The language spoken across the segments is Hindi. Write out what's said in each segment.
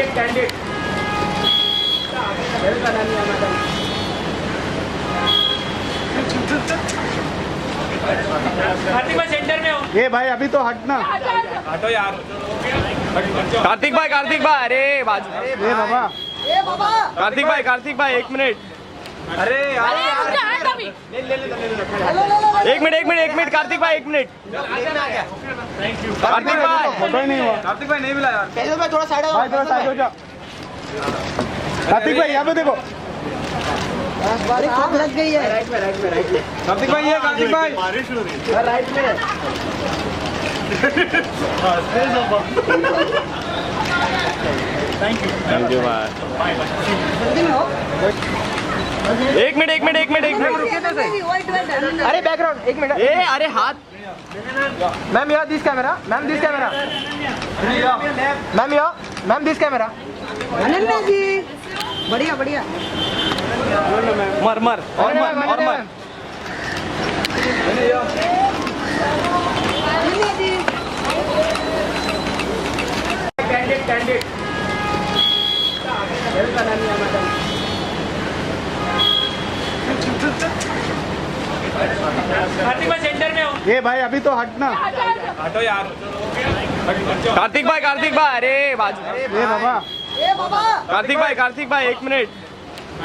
कैंडिडेट कार्तिक भाई सेंटर में हो। ये भाई अभी तो हटना। हटो यार। कार्तिक भाई अरे बाजू। ये बाबा कार्तिक भाई 1 मिनट। अरे यार एक मिनट कार्तिक भाई 1 मिनट। Thank you. कार्तिक भाई फोटो ही नहीं हुआ। कार्तिक भाई नहीं मिला यार। भाई थोड़ा साइड हो जा। कार्तिक भाई यहाँ पे देखो। लग गई है। कार्तिक भाई ये कार्तिक भाई बारिश हो रही है राइट में। थैंक यू भाई। जल्दी में हो। एक मिनट। अरे बैकग्राउंड 1 मिनट। ए अरे हाथ। Ma'am yo this camera. Ma'am this camera. Ma'am yo ma'am this camera. Ananya ji बढ़िया बढ़िया। मर और मर। कैंडिडेट कार्तिक भाई सेंटर में हो। ये भाई अभी तो हटना। हटो यार। कार्तिक भाई अरे बाजू। ये बाबा कार्तिक भाई 1 मिनट।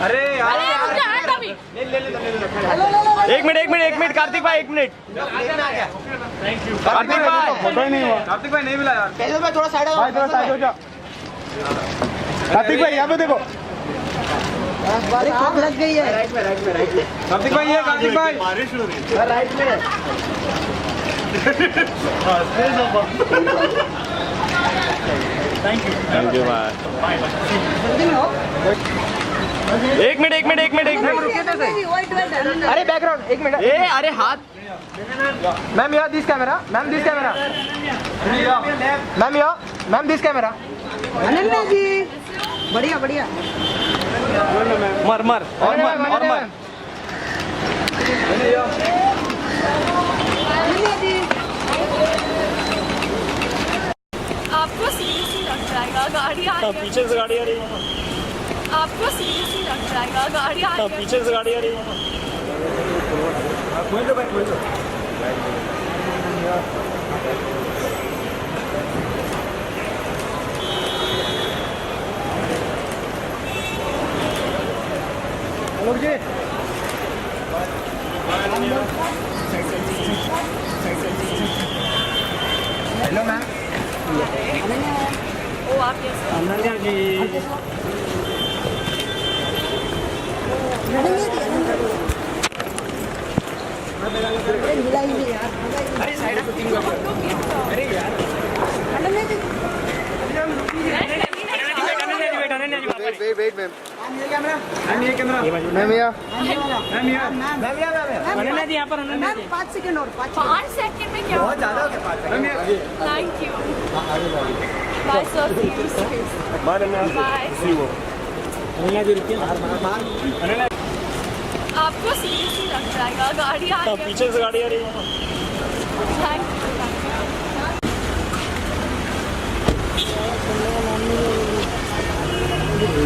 अरे यार एक मिनट कार्तिक भाई 1 मिनट। Thank you. कार्तिक भाई फोटो ही नहीं हुआ। कार्तिक भाई नहीं मिला यार। थोड़ा साइड हो जा। कार्तिक भाई यहाँ पे देखो। लग गई है। कार्तिक भाई ये कार्तिक भाई बारिश हो रही है राइट में। थैंक यू भाई। जल्दी में हो। एक मिनट। अरे बैकग्राउंड 1 मिनट। ए अरे हाथ। Ma'am yo this camera. Ma'am this camera. Ma'am yo ma'am this camera. Ananya ji बढ़िया बढ़िया। मर और मर। आपको सीरियसली लग जाएगा गाड़ी आ रही है। पीछे से गाड़ी आ रही है। आपको सीरियसली लग जाएगा गाड़ी आ रही है। पीछे से गाड़ी आ रही है। लोग जी हेलो मैम। ओ आप कैसे? अनन्या जी अरे साइड अरे यार वेट मैम। अनन्या जी यहाँ पर। अनन्या जी 5 सेकंड और 5 सेकंड में क्या? बहुत ज्यादा हो गया। Thank you. Bye sir. Bye. Ananya ji रुकिए। आपको सीरियसली लग जाएगा गाड़ी आ रही है। पीछे से गाड़ी आ रही है।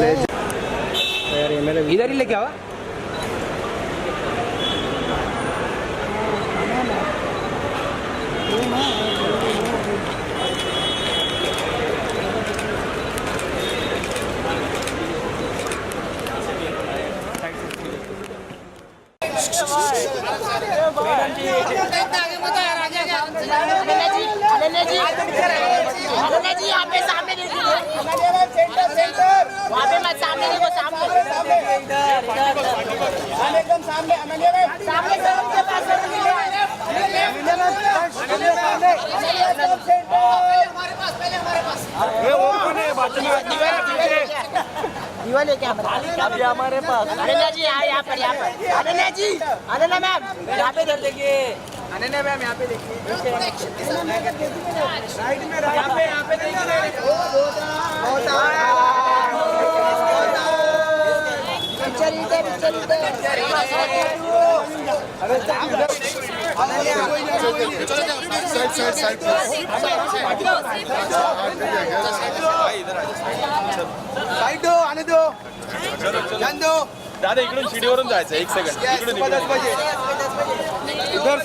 Thank you. इधर ही लेके आओ। अनन्या जी यहाँ पे सामने देखिए। वहाँ पे मत सामने देखो। सामने एकदम सामने। अनन्या सामने सड़क के पास पहले हमारे पास दीवार लेके अभी हमारे पास। अनन्या जी यहाँ पर। अनन्या जी अनन्या मैम यहाँ पे देख देखिए। अनन्या मैम यहाँ पे देखिए। साइड में यहाँ पे देखिए। साइड दादा इकडून शिडीवरून जायचं 1 सेकंड इकडून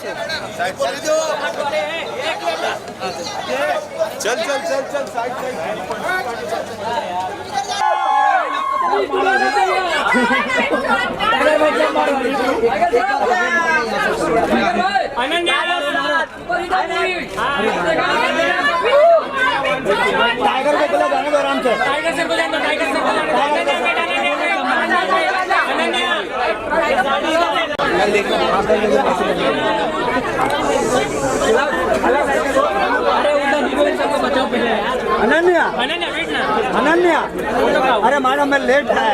चल चल चल चल साइड टाइगर को बोला जाने दो आराम से टाइगर सर को जाने दो टाइगर सर को जाने दो अनन्या अनन्या वेट ना अनन्या अरे मैडम मैं लेट है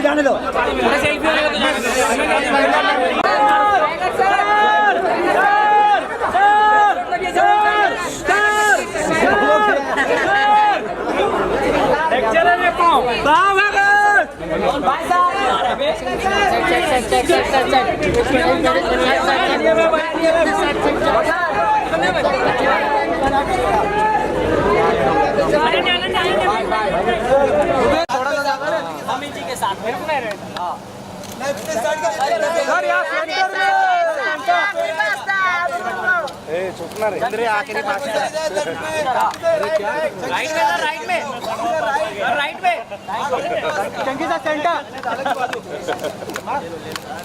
जाने दो सेल्फी अमित जी के साथ में आखिरी पास राइट में Chunky sir centre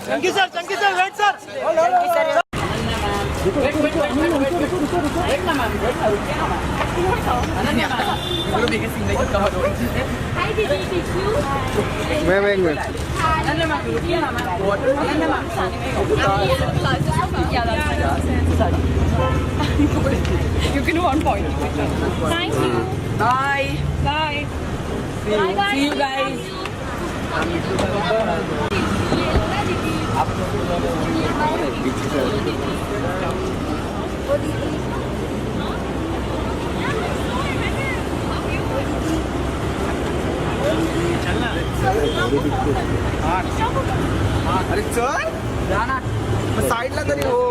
Chunky sir wait sir Hi, did you? Ma'am एक minute You can do 1 point. Thank you. Bye. Bye. See you guys. अरे चल जाना साईडला तरी हो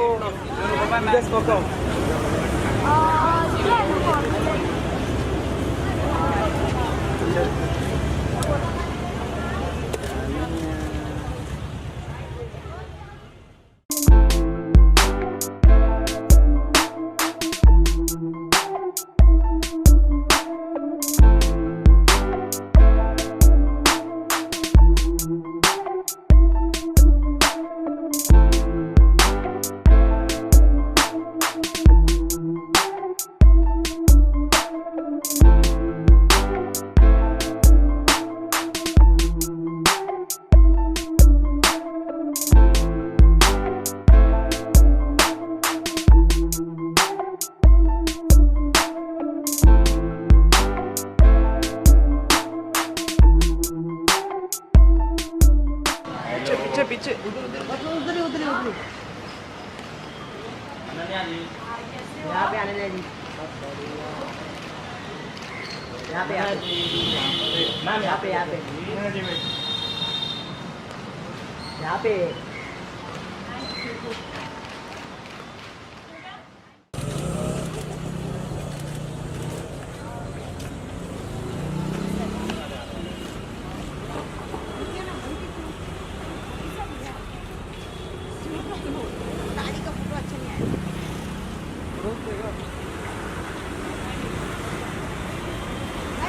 पीछे यहाँ पे आने जी यहाँ पे मैम यहाँ पे यहाँ पे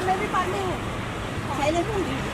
मैं भी पांडे हूँ साइलेंट हूँ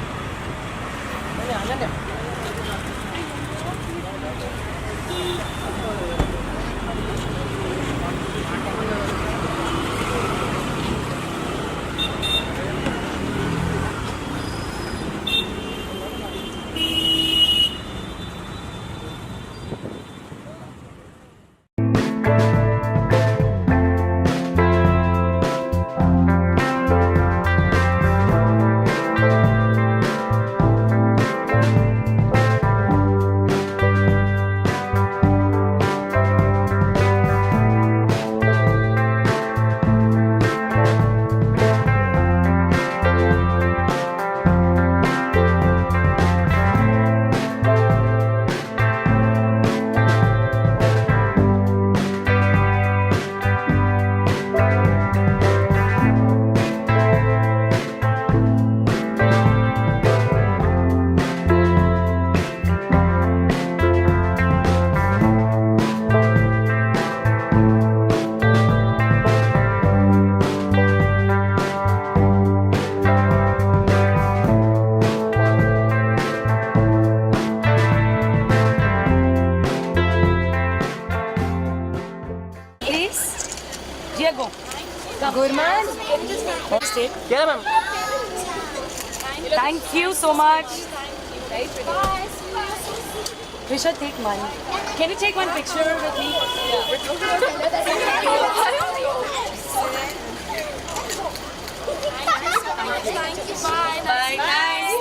Okay. Yeah, ma'am. Thank you so much. Risha, take one. Can you take one picture with me? Thank you. Bye. Bye. Nice.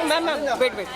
Ma'am, wait.